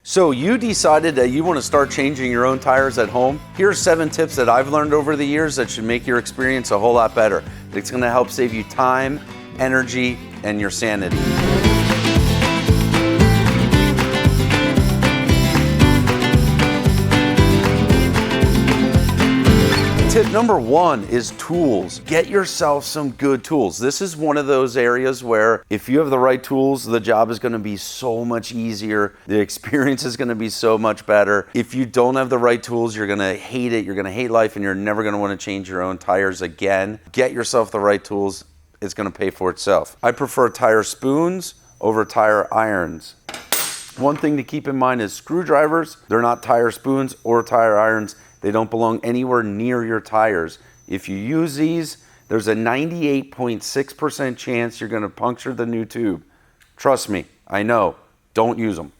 So you decided that you want to start changing your own tires at home? Here's 7 tips that I've learned over the years that should make your experience a whole lot better. It's going to help save you time, energy, and your sanity. Tip number 1 is tools. Get yourself some good tools. This is one of those areas where if you have the right tools, the job is going to be so much easier. The experience is going to be so much better. If you don't have the right tools, you're going to hate it. You're going to hate life, and you're never going to want to change your own tires again. Get yourself the right tools. It's going to pay for itself. I prefer tire spoons over tire irons. One thing to keep in mind is screwdrivers. They're not tire spoons or tire irons. They don't belong anywhere near your tires. If you use these, there's a 98.6% chance you're going to puncture the new tube. Trust me, I know. Don't use them.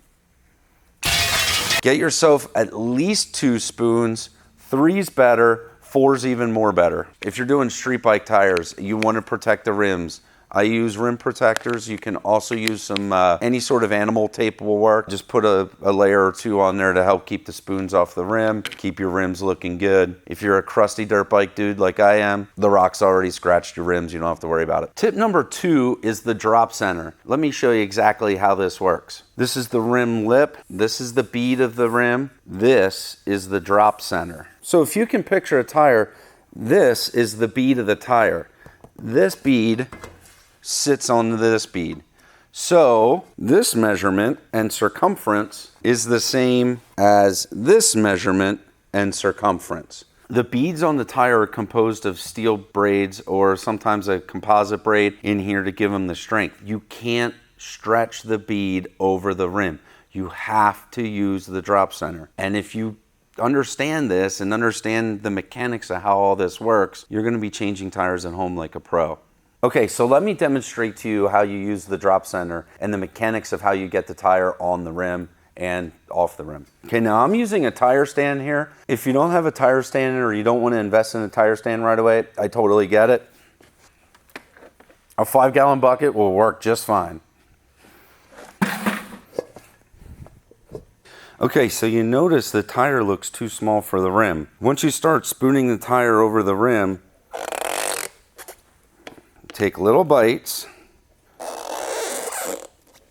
Get yourself at least 2 spoons. 3's better. 4's even more better. If you're doing street bike tires, you want to protect the rims. I use rim protectors. You can also use some, any sort of animal tape will work. Just put a layer or 2 on there to help keep the spoons off the rim, keep your rims looking good. If you're a crusty dirt bike dude like I am, the rock's already scratched your rims. You don't have to worry about it. Tip number 2 is the drop center. Let me show you exactly how this works. This is the rim lip. This is the bead of the rim. This is the drop center. So if you can picture a tire, this is the bead of the tire. This bead sits on this bead. So this measurement and circumference is the same as this measurement and circumference. The beads on the tire are composed of steel braids or sometimes a composite braid in here to give them the strength. You can't stretch the bead over the rim. You have to use the drop center. And if you understand this and understand the mechanics of how all this works, you're going to be changing tires at home like a pro. Okay, so let me demonstrate to you how you use the drop center and the mechanics of how you get the tire on the rim and off the rim. Okay, now I'm using a tire stand here. If you don't have a tire stand or you don't want to invest in a tire stand right away, I totally get it. A 5-gallon bucket will work just fine. Okay, so you notice the tire looks too small for the rim. Once you start spooning the tire over the rim, take little bites,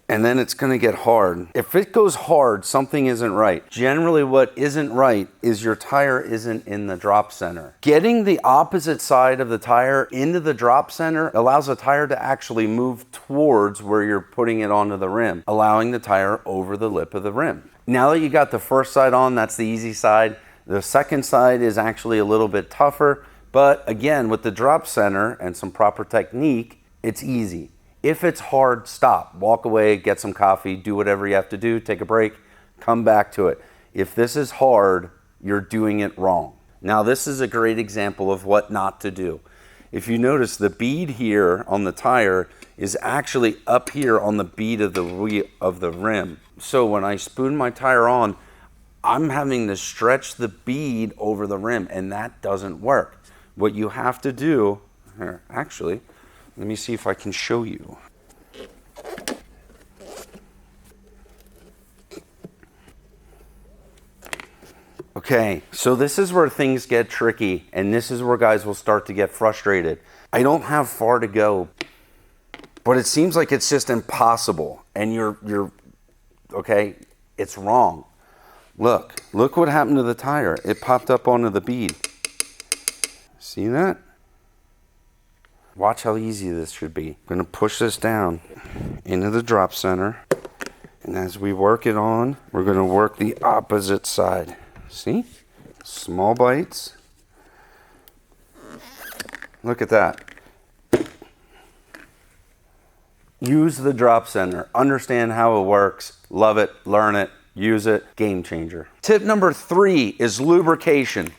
and then it's going to get hard. If it goes hard, something isn't right. Generally, what isn't right is your tire isn't in the drop center. Getting the opposite side of the tire into the drop center allows the tire to actually move towards where you're putting it onto the rim, allowing the tire over the lip of the rim. Now that you got the first side on, that's the easy side. The second side is actually a little bit tougher. But again, with the drop center and some proper technique, it's easy. If it's hard, stop. Walk away, get some coffee, do whatever you have to do, take a break, come back to it. If this is hard, you're doing it wrong. Now, this is a great example of what not to do. If you notice, the bead here on the tire is actually up here on the bead of the rim. So when I spoon my tire on, I'm having to stretch the bead over the rim, and that doesn't work. What you have to do, here, actually, let me see if I can show you. Okay, so this is where things get tricky, and this is where guys will start to get frustrated. I don't have far to go, but it seems like it's just impossible, and you're okay, it's wrong. Look what happened to the tire. It popped up onto the bead. See that? Watch how easy this should be. I'm going to push this down into the drop center. And as we work it on, we're going to work the opposite side. See? Small bites. Look at that. Use the drop center. Understand how it works. Love it. Learn it. Use it. Game changer. Tip number 3 is lubrication.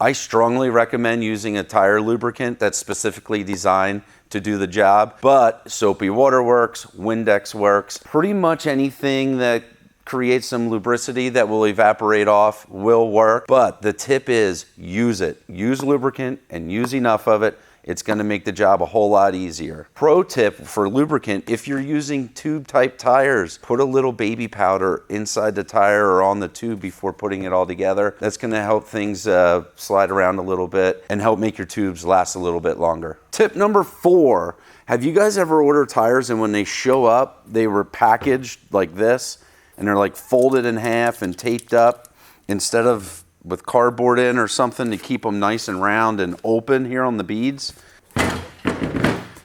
I strongly recommend using a tire lubricant that's specifically designed to do the job, but soapy water works, Windex works. Pretty much anything that creates some lubricity that will evaporate off will work, but the tip is use it. Use lubricant and use enough of it. It's gonna make the job a whole lot easier. Pro tip for lubricant, if you're using tube type tires, put a little baby powder inside the tire or on the tube before putting it all together. That's gonna help things slide around a little bit and help make your tubes last a little bit longer. Tip number 4, have you guys ever ordered tires and when they show up, they were packaged like this and they're like folded in half and taped up instead of with cardboard in or something to keep them nice and round and open here on the beads?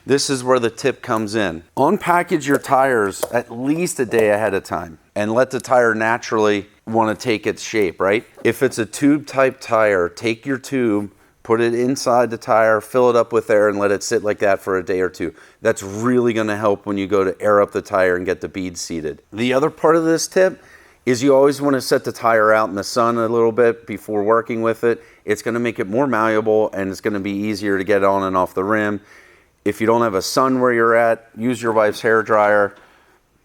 This is where the tip comes in. Unpackage your tires at least a day ahead of time and let the tire naturally want to take its shape, right? If it's a tube type tire, take your tube, put it inside the tire, fill it up with air and let it sit like that for a day or two. That's really going to help when you go to air up the tire and get the beads seated. The other part of this tip is you always want to set the tire out in the sun a little bit before working with it. It's going to make it more malleable and it's going to be easier to get on and off the rim. If you don't have a sun where you're at, use your wife's hair dryer.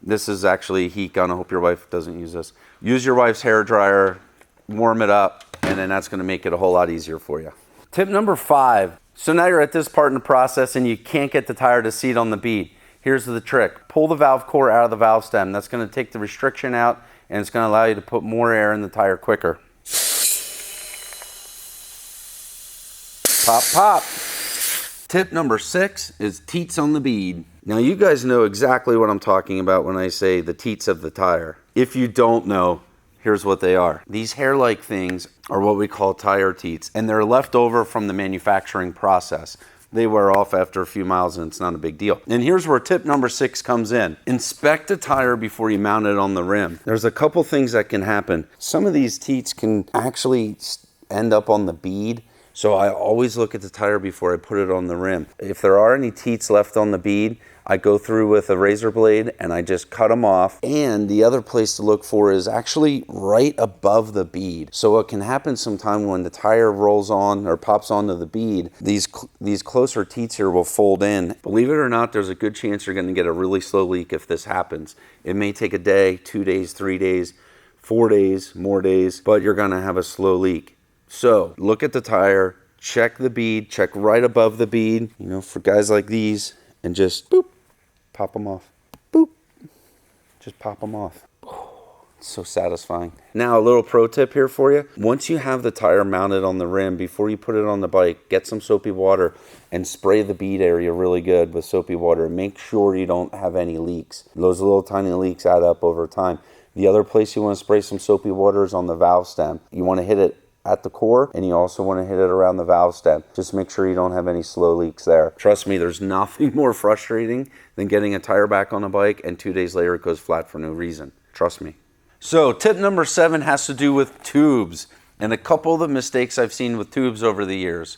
This is actually a heat gun. I hope your wife doesn't use this. Use your wife's hair dryer, warm it up, and then that's going to make it a whole lot easier for you. Tip number 5. So now you're at this part in the process and you can't get the tire to seat on the bead. Here's the trick. Pull the valve core out of the valve stem. That's going to take the restriction out and it's going to allow you to put more air in the tire quicker. Pop, pop. Tip number 6 is teats on the bead. Now you guys know exactly what I'm talking about when I say the teats of the tire. If you don't know, here's what they are. These hair-like things are what we call tire teats, and they're left over from the manufacturing process. They wear off after a few miles and it's not a big deal. And here's where tip number 6 comes in. Inspect the tire before you mount it on the rim. There's a couple things that can happen. Some of these teats can actually end up on the bead. So I always look at the tire before I put it on the rim. If there are any teats left on the bead, I go through with a razor blade and I just cut them off. And the other place to look for is actually right above the bead. So what can happen sometime when the tire rolls on or pops onto the bead, these closer teats here will fold in. Believe it or not, there's a good chance you're going to get a really slow leak if this happens. It may take a day, 2 days, 3 days, 4 days, more days, but you're going to have a slow leak. So look at the tire, check the bead, check right above the bead, you know, for guys like these, and just boop, pop them off. Boop, just pop them off. It's so satisfying. Now a little pro tip here for you. Once you have the tire mounted on the rim, before you put it on the bike, get some soapy water and spray the bead area really good with soapy water. Make sure you don't have any leaks. Those little tiny leaks add up over time. The other place you want to spray some soapy water is on the valve stem. You want to hit it at the core and you also want to hit it around the valve stem. Just make sure you don't have any slow leaks there. Trust me, there's nothing more frustrating than getting a tire back on a bike and 2 days later it goes flat for no reason. Trust me. So tip number 7 has to do with tubes and a couple of the mistakes I've seen with tubes over the years.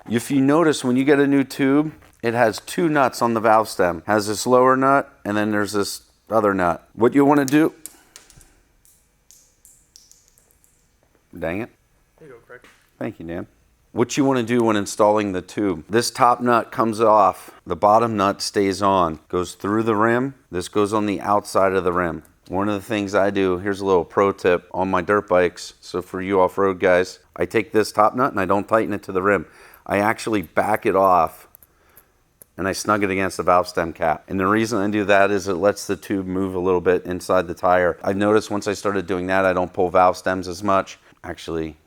If you notice, when you get a new tube, it has 2 nuts on the valve stem. It has this lower nut and then there's this other nut. What you want to do, dang it. There you go, Craig. Thank you, Dan. What you want to do when installing the tube, this top nut comes off, the bottom nut stays on, goes through the rim, this goes on the outside of the rim. One of the things I do, here's a little pro tip on my dirt bikes, so for you off-road guys, I take this top nut and I don't tighten it to the rim. I actually back it off and I snug it against the valve stem cap. And the reason I do that is it lets the tube move a little bit inside the tire. I noticed once I started doing that, I don't pull valve stems as much. Actually,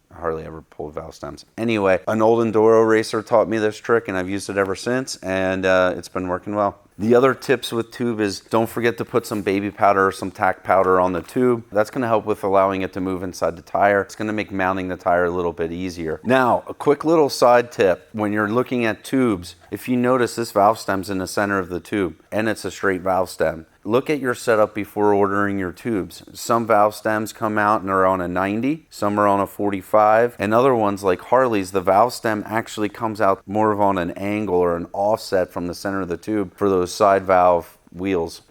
I hardly ever pull valve stems. Anyway, an old enduro racer taught me this trick and I've used it ever since, and it's been working well. The other tips with tube is don't forget to put some baby powder or some tack powder on the tube. That's going to help with allowing it to move inside the tire. It's going to make mounting the tire a little bit easier. Now, a quick little side tip. When you're looking at tubes, if you notice this valve stem's in the center of the tube and it's a straight valve stem, look at your setup before ordering your tubes. Some valve stems come out and are on a 90, some are on a 45, and other ones like Harley's, the valve stem actually comes out more of on an angle or an offset from the center of the tube for those side valve wheels.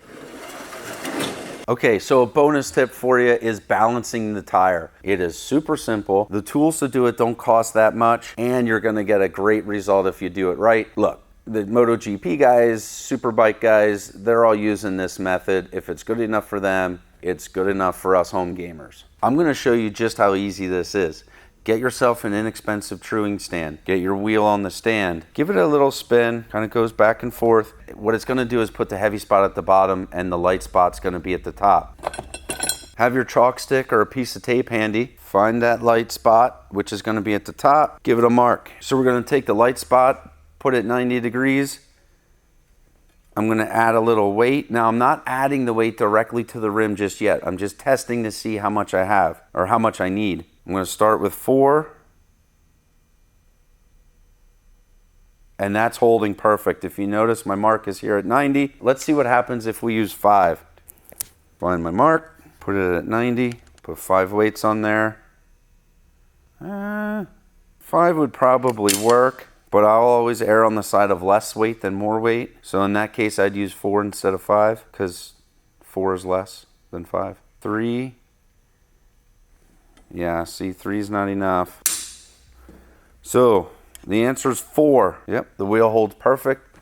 Okay, so a bonus tip for you is balancing the tire. It is super simple. The tools to do it don't cost that much, and you're gonna get a great result if you do it right. Look, the MotoGP guys, Superbike guys, they're all using this method. If it's good enough for them, it's good enough for us home gamers. I'm gonna show you just how easy this is. get yourself an inexpensive truing stand. Get your wheel on the stand. Give it a little spin, kind of goes back and forth. What it's gonna do is put the heavy spot at the bottom and the light spot's gonna be at the top. Have your chalk stick or a piece of tape handy. Find that light spot, which is gonna be at the top. Give it a mark. So we're gonna take the light spot, put it 90 degrees. I'm gonna add a little weight. Now I'm not adding the weight directly to the rim just yet. I'm just testing to see how much I have or how much I need. I'm gonna start with 4. And that's holding perfect. If you notice, my mark is here at 90. Let's see what happens if we use 5. Find my mark, put it at 90, put 5 weights on there. 5 would probably work. But I'll always err on the side of less weight than more weight. So in that case, I'd use 4 instead of 5 because 4 is less than 5. 3. Yeah, see, 3 is not enough. So the answer is 4. Yep, the wheel holds perfect.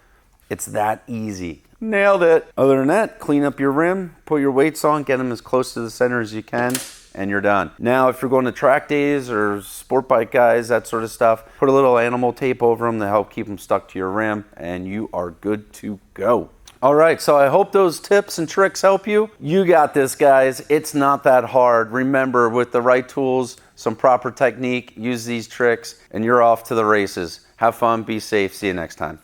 It's that easy. Nailed it. Other than that, clean up your rim, put your weights on, get them as close to the center as you can, and you're done. Now, if you're going to track days or sport bike guys, that sort of stuff, put a little animal tape over them to help keep them stuck to your rim, and you are good to go. All right, so I hope those tips and tricks help you. You got this, guys. It's not that hard. Remember, with the right tools, some proper technique, use these tricks, and you're off to the races. Have fun, be safe. See you next time.